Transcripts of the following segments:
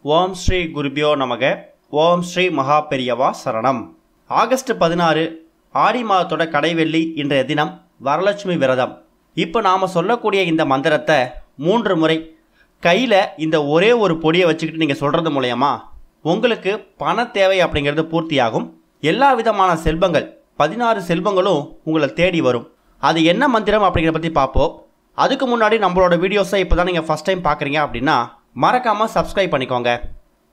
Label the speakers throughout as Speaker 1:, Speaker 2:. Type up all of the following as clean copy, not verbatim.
Speaker 1: ஓம் ஸ்ரீ குருபியோ நமக. ஓம் ஸ்ரீ மகா பெரியவா சரணம். ஆகஸ்ட் 16 ஆடி மாதத்தோட கடைவெள்ளி இன்றைய தினம் வரலட்சுமி விரதம். இப்போ நாம் சொல்லக்கூடிய இந்த மந்திரத்தை 3 முறை கையில் இந்த ஒரே ஒரு பொடியை வச்சுக்கிட்டு நீங்கள் சொல்கிறது மூலயமா உங்களுக்கு பண தேவை அப்படிங்கிறது பூர்த்தியாகும். எல்லா விதமான செல்வங்கள் 16 செல்வங்களும் உங்களை தேடி வரும். அது என்ன மந்திரம் அப்படிங்கிறத பற்றி பார்ப்போம். அதுக்கு முன்னாடி நம்மளோட வீடியோஸை இப்போ தான் நீங்கள் ஃபஸ்ட் டைம் பார்க்குறீங்க அப்படின்னா மறக்காமல் சப்ஸ்கிரைப் பண்ணிக்கோங்க.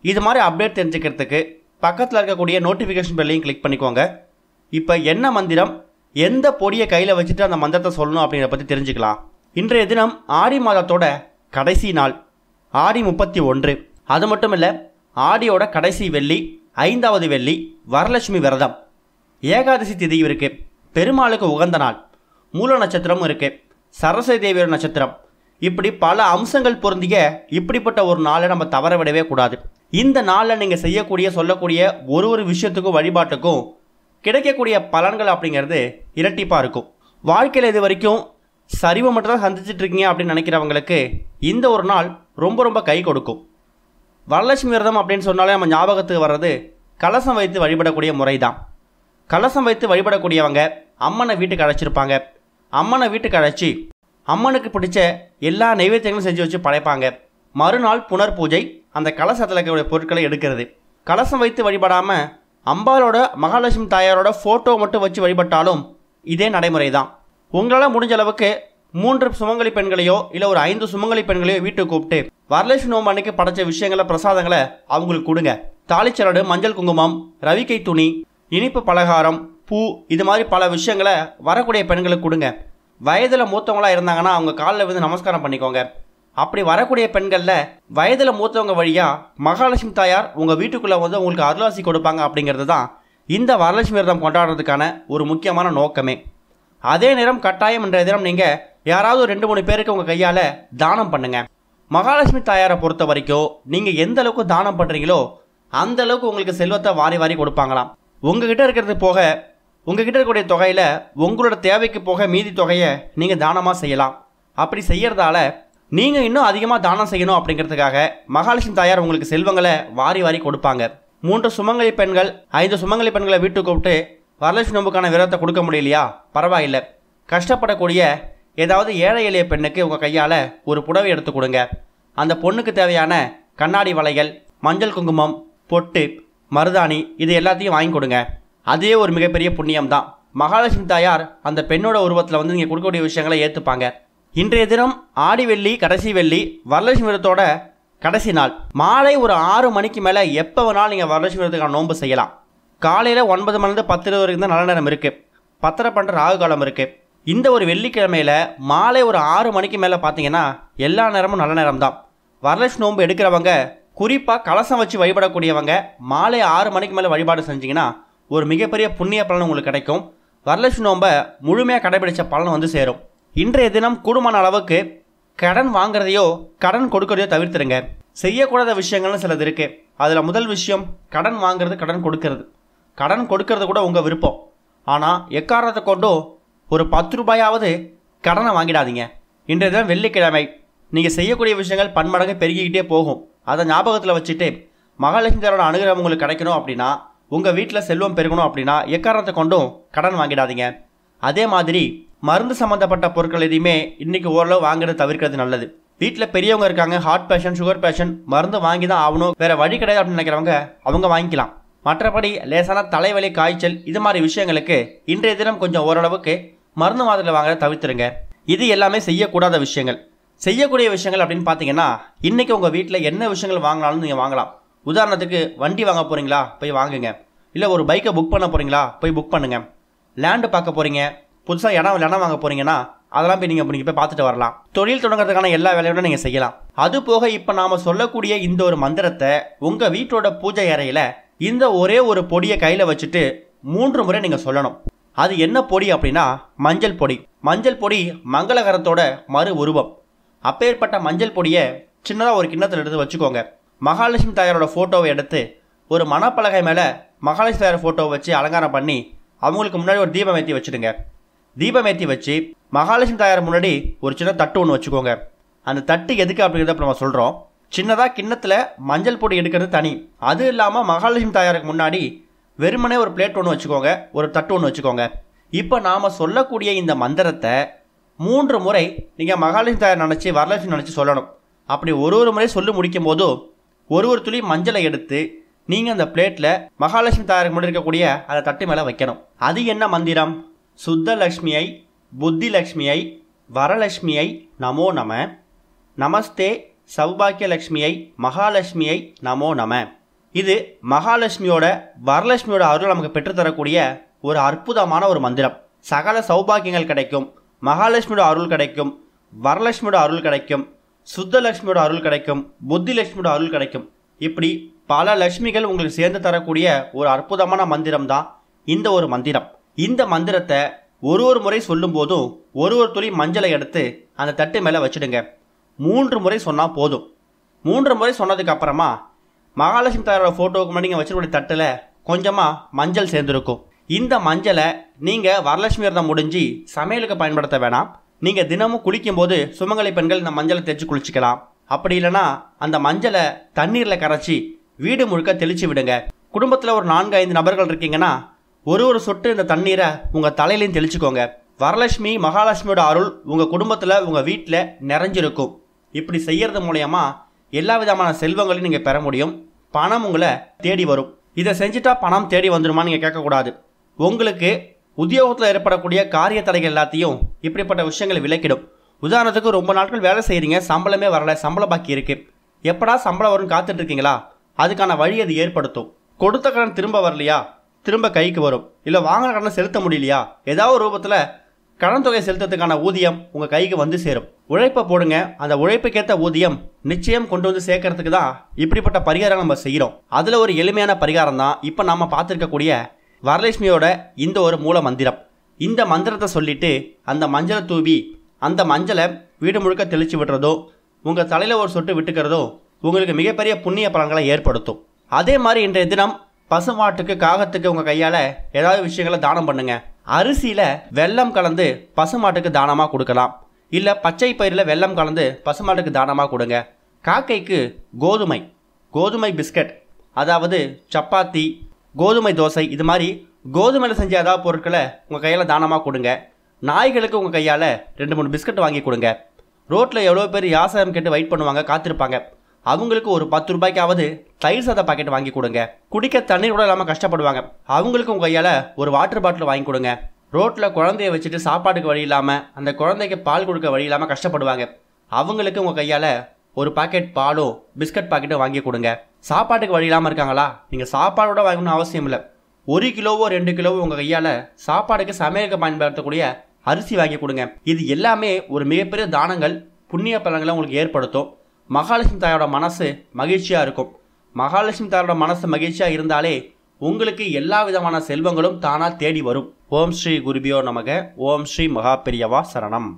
Speaker 1: இது மாதிரி அப்டேட் தெரிஞ்சுக்கிறதுக்கு பக்கத்தில் இருக்கக்கூடிய நோட்டிஃபிகேஷன் பெல்லையும் கிளிக் பண்ணிக்கோங்க. இப்போ என்ன மந்திரம், எந்த பொடியை கையில் வச்சுட்டு அந்த மந்திரத்தை சொல்லணும் அப்படிங்கிறத பற்றி தெரிஞ்சுக்கலாம். இன்றைய தினம் ஆடி மாதத்தோட கடைசி நாள் ஆடி 31. அது மட்டும் இல்லை, ஆடியோட கடைசி வெள்ளி 5வது வெள்ளி, வரலட்சுமி விரதம், ஏகாதசி திதி இருக்குது, பெருமாளுக்கு உகந்த நாள், மூல நட்சத்திரமும் இருக்குது, சரஸ்வதி தேவியோட நட்சத்திரம். இப்படி பல அம்சங்கள் பொருந்திய இப்படிப்பட்ட ஒரு நாளை நம்ம தவற விடவே கூடாது. இந்த நாளில் நீங்கள் செய்யக்கூடிய சொல்லக்கூடிய ஒரு விஷயத்துக்கும் வழிபாட்டுக்கும் கிடைக்கக்கூடிய பலன்கள் அப்படிங்கிறது இரட்டிப்பாக இருக்கும். வாழ்க்கையில் இது வரைக்கும் சரிவை மட்டும் தான் சந்திச்சுட்டு இருக்கீங்க அப்படின்னு நினைக்கிறவங்களுக்கு இந்த ஒரு நாள் ரொம்ப கை கொடுக்கும். வரலட்சுமி விரதம் அப்படின்னு சொன்னாலே நம்ம ஞாபகத்துக்கு வர்றது கலசம் வைத்து வழிபடக்கூடிய முறை தான். கலசம் வைத்து வழிபடக்கூடியவங்க அம்மனை வீட்டுக்கு அழைச்சிருப்பாங்க. அம்மனை வீட்டுக்கு அழைச்சி அம்மனுக்கு பிடிச்ச எல்லா நைவேத்தியங்களும் செஞ்சு வச்சு படைப்பாங்க. மறுநாள் புனர் பூஜை, அந்த கலசத்தில் இருக்கக்கூடிய பொருட்களை எடுக்கிறது. கலசம் வைத்து வழிபடாமல் அம்பாலோட மகாலட்சுமி தாயாரோட ஃபோட்டோ மட்டும் வச்சு வழிபட்டாலும் இதே நடைமுறை தான். உங்களால் முடிஞ்ச அளவுக்கு 3 சுமங்கலி பெண்களையோ இல்லை ஒரு 5 சுமங்கலி பெண்களையோ வீட்டுக்கு கூப்பிட்டு வரலட்சுமி நோம்பு அன்னைக்கு படைச்ச விஷயங்களை பிரசாதங்களை அவங்களுக்கு கொடுங்க. தாளிச்சரடு, மஞ்சள் குங்குமம், ரவிக்கை துணி, இனிப்பு பலகாரம், பூ, இது மாதிரி பல விஷயங்களை வரக்கூடிய பெண்களுக்கு கொடுங்க. வயதில் மூத்தவங்களாக இருந்தாங்கன்னா அவங்க காலில் விழுந்து நமஸ்காரம் பண்ணிக்கோங்க. அப்படி வரக்கூடிய பெண்களில் வயதில் மூத்தவங்க வழியாக மகாலட்சுமி தாயார் உங்கள் வீட்டுக்குள்ளே வந்து உங்களுக்கு அருளாசி கொடுப்பாங்க. அப்படிங்கிறது தான் இந்த வரலட்சுமி விரதம் கொண்டாடுறதுக்கான ஒரு முக்கியமான நோக்கமே. அதே நேரம் கட்டாயம் இன்றைய தினம் நீங்கள் யாராவது 2-3 பேருக்கு உங்கள் கையால் தானம் பண்ணுங்கள். மகாலட்சுமி தாயாரை பொறுத்த வரைக்கும் நீங்கள் எந்த அளவுக்கு தானம் பண்ணுறீங்களோ அந்த அளவுக்கு உங்களுக்கு செல்வத்தை வாரி கொடுப்பாங்களாம். உங்ககிட்ட இருக்கிறது போக உங்ககிட்ட இருக்கக்கூடிய தொகையில் உங்களோட தேவைக்கு போக மீதி தொகையை நீங்கள் தானமாக செய்யலாம். அப்படி செய்கிறதால நீங்கள் இன்னும் அதிகமாக தானம் செய்யணும் அப்படிங்கிறதுக்காக மகாலட்சுமி தாயார் உங்களுக்கு செல்வங்களை வாரி கொடுப்பாங்க. 3 சுமங்கலி பெண்கள் 5 சுமங்கலி பெண்களை வீட்டுக்கு கூப்பிட்டு வரலட்சுமி நோம்புக்கான விரதத்தை கொடுக்க முடியலையா, பரவாயில்லை, கஷ்டப்படக்கூடிய ஏதாவது ஏழை எளிய பெண்ணுக்கு உங்கள் கையால் ஒரு புடவை எடுத்து கொடுங்க. அந்த பொண்ணுக்கு தேவையான கண்ணாடி வளையல், மஞ்சள் குங்குமம், பொட்டு, மருதாணி, இது எல்லாத்தையும் வாங்கி கொடுங்க. அதே ஒரு மிகப்பெரிய புண்ணியம் தான். மகாலட்சுமி தாயார் அந்த பெண்ணோட உருவத்தில் வந்து நீங்கள் கொடுக்கக்கூடிய விஷயங்களை ஏற்றுப்பாங்க. இன்றைய தினம் ஆடி வெள்ளி, கடைசி வெள்ளி, வரலட்சுமி விரதத்தோட கடைசி நாள். மாலை ஒரு 6 மணிக்கு மேலே எப்போ வேணாலும் நீங்கள் வரலட்சுமி விரதத்துக்கான நோன்பு செய்யலாம். காலையில் 9 மணிலேருந்து 10 வரைக்கும் தான் நல்ல நேரம் இருக்குது. 10:30 பண்ணுற ராகு காலம் இருக்குது. இந்த ஒரு வெள்ளிக்கிழமையில் மாலை ஒரு 6 மணிக்கு மேலே பார்த்தீங்கன்னா எல்லா நேரமும் நல்ல நேரம் தான். வரலட்சுமி நோன்பு எடுக்கிறவங்க, குறிப்பாக கலசம் வச்சு வழிபடக்கூடியவங்க மாலை 6 மணிக்கு மேலே வழிபாடு செஞ்சிங்கன்னா ஒரு மிகப்பெரிய புண்ணிய பலன் உங்களுக்கு கிடைக்கும். வரலட்சுமி நோம்பை முழுமையாக கடைபிடிச்ச பலன் வந்து சேரும். இன்றைய தினம் கூடுமான அளவுக்கு கடன் வாங்குறதையோ கடன் கொடுக்கறதையோ தவிர்த்துருங்க. செய்யக்கூடாத விஷயங்கள்னு சிலது இருக்குது. அதில் முதல் விஷயம் கடன் வாங்குறது, கடன் கொடுக்கறது. கடன் கொடுக்கறது கூட உங்கள் விருப்பம். ஆனால் எக்காரணத்தை கொண்டும் ஒரு 10 ரூபாயாவது கடனை வாங்கிடாதீங்க. இன்றைய தினம் வெள்ளிக்கிழமை. நீங்கள் செய்யக்கூடிய விஷயங்கள் பன்மடங்கு பெருகிக்கிட்டே போகும். அதை ஞாபகத்தில் வச்சுட்டு மகாலட்சுமி தாயாரோட அனுகிரகம் உங்களுக்கு கிடைக்கணும் அப்படின்னா, உங்கள் வீட்டில் செல்வம் பெருகணும் அப்படின்னா எக்காரணத்தை கொண்டும் கடன் வாங்கிடாதீங்க. அதே மாதிரி மருந்து சம்மந்தப்பட்ட பொருட்கள் எதையுமே இன்றைக்கி ஓரளவு வாங்குறது தவிர்க்கிறது நல்லது. வீட்டில் பெரியவங்க இருக்காங்க, ஹார்ட் பேஷண்ட், சுகர் பேஷண்ட், மருந்து வாங்கி தான் ஆகணும், வேறு வழி கிடையாது அப்படின்னு நினைக்கிறவங்க அவங்க வாங்கிக்கலாம். மற்றபடி லேசான தலைவலி, காய்ச்சல், இது மாதிரி விஷயங்களுக்கு இன்றைய தினம் கொஞ்சம் ஓரளவுக்கு மருந்து மாத்திரை வாங்குறத தவிர்த்துருங்க. இது எல்லாமே செய்யக்கூடாத விஷயங்கள். செய்யக்கூடிய விஷயங்கள் அப்படின்னு பார்த்தீங்கன்னா, இன்றைக்கி உங்கள் வீட்டில் என்ன விஷயங்கள் வாங்கினாலும் நீங்கள் வாங்கலாம். உதாரணத்துக்கு வண்டி வாங்க போகிறீங்களா, போய் வாங்குங்க. இல்லை ஒரு பைக்கை புக் பண்ண போகிறீங்களா, போய் புக் பண்ணுங்கள். லேண்டு பார்க்க போகிறீங்க, புதுசாக இடம் வாங்க போகிறீங்கன்னா அதெல்லாம் போய் நீங்கள் போய் பார்த்துட்டு வரலாம். தொழில் தொடங்குறதுக்கான எல்லா வேலையோட நீங்கள் செய்யலாம். அது போக இப்போ நாம் சொல்லக்கூடிய இந்த ஒரு மந்திரத்தை உங்கள் வீட்டோட பூஜை அறையில் இந்த ஒரே ஒரு பொடியை கையில் வச்சுட்டு 3 முறை நீங்கள் சொல்லணும். அது என்ன பொடி அப்படின்னா மஞ்சள் பொடி. மஞ்சள் பொடி மங்களகரத்தோட மறு உருவம். அப்பேற்பட்ட மஞ்சள் பொடியை சின்னதாக ஒரு கிண்ணத்தில் எடுத்து வச்சுக்கோங்க. மகாலட்சுமி தாயாரோட ஃபோட்டோவை எடுத்து ஒரு மணப்பலகை மேலே மகாலட்சுமி தாயார் ஃபோட்டோவை வச்சு அலங்காரம் பண்ணி அவங்களுக்கு முன்னாடி ஒரு தீபம் ஏற்றி வச்சுடுங்க. தீபம் ஏற்றி வச்சு மகாலட்சுமி தாயார் முன்னாடி ஒரு சின்ன தட்டு ஒன்று வச்சுக்கோங்க. அந்த தட்டு எதுக்கு அப்படிங்கிறத இப்போ நம்ம சொல்கிறோம். சின்னதாக கிண்ணத்தில் மஞ்சள் பொடி எடுக்கிறது தனி. அது இல்லாமல் மகாலட்சுமி தாயாருக்கு முன்னாடி வெறுமனே ஒரு பிளேட் ஒன்று வச்சுக்கோங்க, ஒரு தட்டு ஒன்று வச்சுக்கோங்க. இப்போ நாம் சொல்லக்கூடிய இந்த மந்திரத்தை 3 முறை நீங்கள் மகாலட்சுமி தாயார் நினச்சி வரலட்சுமி நினச்சி சொல்லணும். அப்படி ஒரு முறை சொல்லி முடிக்கும் போதும் ஒரு துளி மஞ்சளை எடுத்து நீங்கள் அந்த பிளேட்டில் மகாலட்சுமி தாயாருக்கு முன்னாடி இருக்கக்கூடிய அந்த தட்டு மேலே வைக்கணும். அது என்ன மந்திரம்? சுத்த லக்ஷ்மியை, புத்தி லக்ஷ்மியை, வரலட்சுமியை நமோ நம, நமஸ்தே சௌபாக்கிய லக்ஷ்மியை, மகாலட்சுமியை நமோ நம. இது மகாலட்சுமியோட வரலட்சுமியோட அருள் நமக்கு பெற்றுத்தரக்கூடிய ஒரு அற்புதமான ஒரு மந்திரம். சகல சௌபாக்கியங்கள் கிடைக்கும், மகாலட்சுமியோட அருள் கிடைக்கும், வரலட்சுமியோட அருள் கிடைக்கும், சுத்த லட்சுமியோட அருள் கிடைக்கும், புத்தி லட்சுமியோட அருள் கிடைக்கும். இப்படி பல லட்சுமிகள் உங்களுக்கு சேர்ந்து தரக்கூடிய ஒரு அற்புதமான மந்திரம் தான் இந்த ஒரு மந்திரம். இந்த மந்திரத்தை ஒரு முறை சொல்லும் போதும் ஒரு துளி மஞ்சளை எடுத்து அந்த தட்டு மேலே வச்சுடுங்க. 3 முறை சொன்னால் போதும். 3 முறை சொன்னதுக்கு அப்புறமா மகாலட்சுமி தாயாரோட ஃபோட்டோவுக்கு முன்னாடி நீங்கள் வச்சிருக்கூடிய தட்டில் கொஞ்சமாக மஞ்சள் சேர்ந்துருக்கும். இந்த மஞ்சளை நீங்கள் வரலட்சுமி விரதம் முடிஞ்சு சமையலுக்கு பயன்படுத்த வேணாம். நீங்கள் தினமும் குளிக்கும்போது சுமங்கலி பெண்கள் இந்த மஞ்சளை தேய்ச்சி குளிச்சிக்கலாம். அப்படி இல்லைனா அந்த மஞ்சளை தண்ணீரில் கரைச்சி வீடு முழுக்க தெளித்து விடுங்க. குடும்பத்தில் ஒரு 4-5 நபர்கள் இருக்கீங்கன்னா ஒரு சொட்டு இந்த தண்ணீரை உங்கள் தலையிலையும் தெளிச்சுக்கோங்க. வரலட்சுமி மகாலட்சுமியோட அருள் உங்கள் குடும்பத்தில் உங்கள் வீட்டில் நிறைஞ்சிருக்கும். இப்படி செய்கிறது மூலயமா எல்லா விதமான செல்வங்களையும் நீங்கள் பெற முடியும். பணம் உங்களை தேடி வரும். இதை செஞ்சுட்டா பணம் தேடி வந்துடுமான்னு நீங்கள் கேட்கக்கூடாது. உங்களுக்கு உத்தியோகத்தில் ஏற்படக்கூடிய காரிய தடைகள் எல்லாத்தையும் இப்படிப்பட்ட விஷயங்களை விலக்கிடும். உதாரணத்துக்கு ரொம்ப நாட்கள் வேலை செய்கிறீங்க, சம்பளமே வரலை, சம்பள பாக்கி இருக்குது, எப்படா சம்பளம் வரும்னு காத்துட்டு இருக்கீங்களா? அதுக்கான வழி அது ஏற்படுத்தும். கொடுத்த கடன் திரும்ப வரலையா? திரும்ப கைக்கு வரும். இல்லை வாங்கின கடனை செலுத்த முடியலையா? ஏதாவது ஒரு ரூபத்தில் கடன் தொகை செலுத்துறதுக்கான ஊதியம் உங்கள் கைக்கு வந்து சேரும். உழைப்பை போடுங்க, அந்த உழைப்புக்கேற்ற ஊதியம் நிச்சயம் கொண்டு வந்து சேர்க்கறதுக்கு தான் இப்படிப்பட்ட பரிகாரம் நம்ம செய்கிறோம். அதில் ஒரு எளிமையான பரிகாரம் தான் இப்போ நாம் பார்த்துருக்கக்கூடிய வரலட்சுமியோட இந்த ஒரு மூல மந்திரம். இந்த மந்திரத்தை சொல்லிட்டு அந்த மஞ்சளை தூவி அந்த மஞ்சளை வீடு முழுக்க தெளித்து விடுறதோ, உங்கள் தலையில் ஒரு சொட்டு விட்டுக்கிறதோ உங்களுக்கு மிகப்பெரிய புண்ணிய பலன்களை ஏற்படுத்தும். அதே மாதிரி இன்றைய தினம் பசுமாட்டுக்கு, காகத்துக்கு உங்கள் கையால் ஏதாவது விஷயங்களை தானம் பண்ணுங்க. அரிசியில் வெல்லம் கலந்து பசுமாட்டுக்கு தானமாக கொடுக்கலாம். இல்லை பச்சை பயிரில் வெல்லம் கலந்து பசுமாட்டுக்கு தானமாக கொடுங்க. காக்கைக்கு கோதுமை பிஸ்கட், அதாவது சப்பாத்தி, கோதுமை தோசை, இது மாதிரி கோதுமையில் செஞ்ச ஏதாவது பொருட்களை உங்கள் கையில் தானமாக கொடுங்க. நாய்களுக்கு உங்கள் கையால் 2-3 பிஸ்கட் வாங்கி கொடுங்க. ரோட்டில் எவ்வளோ பேர் யாசகம் கேட்டு வெயிட் பண்ணுவாங்க, காத்திருப்பாங்க. அவங்களுக்கு ஒரு 10 ரூபாய்க்காவது தயிர் சாத பாக்கெட் வாங்கி கொடுங்க. குடிக்க தண்ணீர் கூட இல்லாமல் கஷ்டப்படுவாங்க, அவங்களுக்கு உங்கள் கையால் ஒரு வாட்டர் பாட்டில் வாங்கி கொடுங்க. ரோட்டில் குழந்தைய வச்சுட்டு சாப்பாட்டுக்கு வழி இல்லாமல், அந்த குழந்தைக்கு பால் கொடுக்க வழி இல்லாமல் கஷ்டப்படுவாங்க, அவங்களுக்கு உங்கள் கையால் ஒரு பாக்கெட் பாலோ பிஸ்கட் பாக்கெட்டோ வாங்கி கொடுங்க. சாப்பாட்டுக்கு வழி இல்லாமல் இருக்காங்களா? நீங்கள் சாப்பாடோட வாங்கணும்னு அவசியம் இல்லை. 1 கிலோவோ 2 கிலோவோ உங்கள் கையால் சாப்பாடுக்கு சமையலுக்கு பயன்படுத்தக்கூடிய அரிசி வாங்கி கொடுங்க. இது எல்லாமே ஒரு மிகப்பெரிய தானங்கள், புண்ணிய பலன்களை உங்களுக்கு ஏற்படுத்தும். மகாலட்சுமி தாயோட மனசு மகிழ்ச்சியாக இருக்கும். மகாலட்சுமி தாயோட மனசு மகிழ்ச்சியாக இருந்தாலே உங்களுக்கு எல்லா விதமான செல்வங்களும் தானாக தேடி வரும். ஓம் ஸ்ரீ குருபியோ நமக. ஓம் ஸ்ரீ மகா பெரியவா சரணம்.